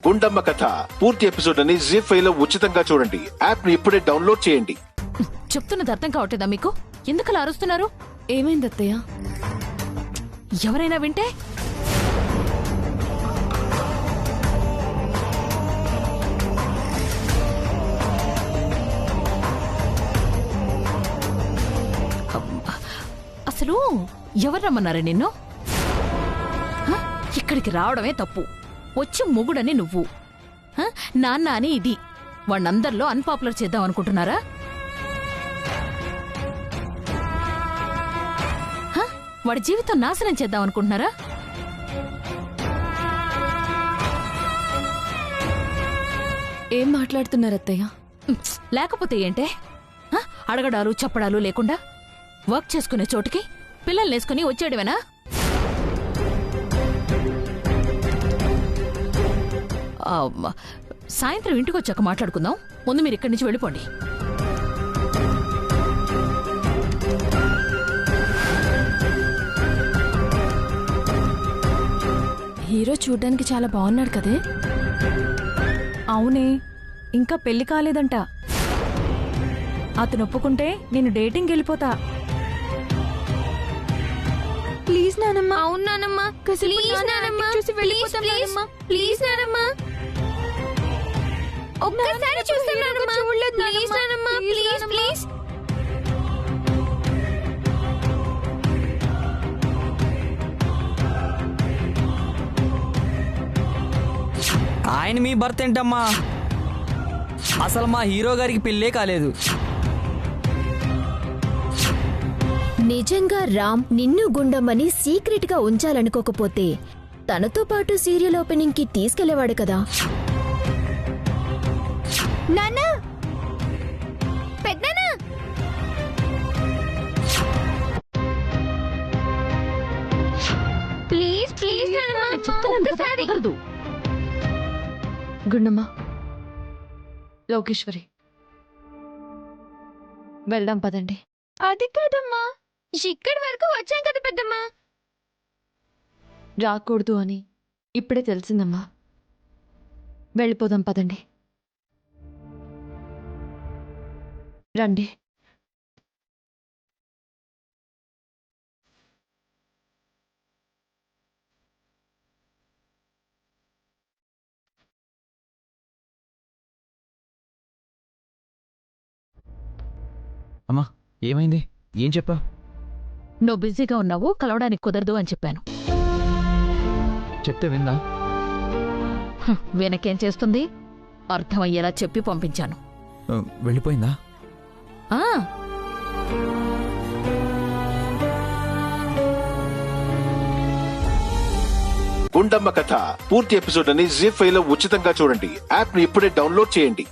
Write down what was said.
గుండమ్మ కథ పూర్తి ఎపిసోడ్ అని జీ5 లో ఉచితంగా చూడండి. యాప్ ని ఇప్పుడే డౌన్లోడ్ చేయండి. చెప్తున్నది అర్థం కావట్లేదా మీకు? ఎందుకలా అరుస్తున్నారు? ఏమైంది అత్తయ్య? ఎవరైనా వింటే అసలు ఎవరు రమ్మన్నారే నిన్ను? ఇక్కడికి రావడమే తప్పు. వచ్చి మొగుడని నువ్వు, నాన్న అని ఇది. వాణ్ణందరిలో అన్పాపులర్ చేద్దాం అనుకుంటున్నారా? వాడి జీవితం నాశనం చేద్దాం అనుకుంటున్నారా? ఏం మాట్లాడుతున్నారు అత్తయ్య? లేకపోతే ఏంటే? అడగడాలు చెప్పడాలు లేకుండా వర్క్ చేసుకునే చోటికి పిల్లల్ని వేసుకుని వచ్చేయడమేనా? సాయంత్రం ఇంటికి వచ్చాక మాట్లాడుకుందాం. ముందు మీరు ఇక్కడి నుంచి వెళ్ళిపోండి. హీరో చూడ్డానికి చాలా బాగున్నాడు కదే. అవునే, ఇంకా పెళ్లి కాలేదంట. అతను ఒప్పుకుంటే నేను డేటింగ్ వెళ్ళిపోతా. ప్లీజ్ నానమ్మ. అవును నానమ్మ, ప్లీజ్ నానమ్మ, ప్లీజ్ నానమ్మ, ఒక్కసారి చూస్తాం నానమ్మ, ప్లీజ్ నానమ్మ, ప్లీజ్ ప్లీజ్. ఆయన మీ భర్త ఏంటమ్మా? అసలు మా హీరో గారికి పెళ్ళే కాలేదు. నిజంగా రామ్ నిన్ను గుండమ్మని సీక్రెట్ గా ఉంచాలనుకోకపోతే తనతో పాటు సీరియల్ ఓపెనింగ్ కి తీసుకెళ్లేవాడు కదా. నాన్న, పెద్దనా, ప్లీజ్ ప్లీజ్ నానమ్మ, ఒక్కసారి. గుండమ్మ, లోకేశ్వరి, వెళ్దాం పదండి. అది కాదమ్మా, ఇక్కడి వరకు వచ్చాం కదా పెద్దమ్మా. రాకూడదు అని ఇప్పుడే తెలిసిందమ్మా. వెళ్ళిపోదాం పదండి. రండి. అమ్మా, ఏమైంది? ఏం చెప్పావు? నువ్వు బిజీగా ఉన్నావు, కలవడానికి కుదరదు అని చెప్పాను. చెప్తే విందా? వెనకేం చేస్తుంది? అర్థమయ్యేలా చెప్పి పంపించాను. వెళ్ళిపోయిందా? ఆ గుండమ్మ కథ పూర్తి ఎపిసోడ్ అని జీ5 లో ఉచితంగా చూడండి. యాప్ ని ఇప్పుడే డౌన్లోడ్ చేయండి.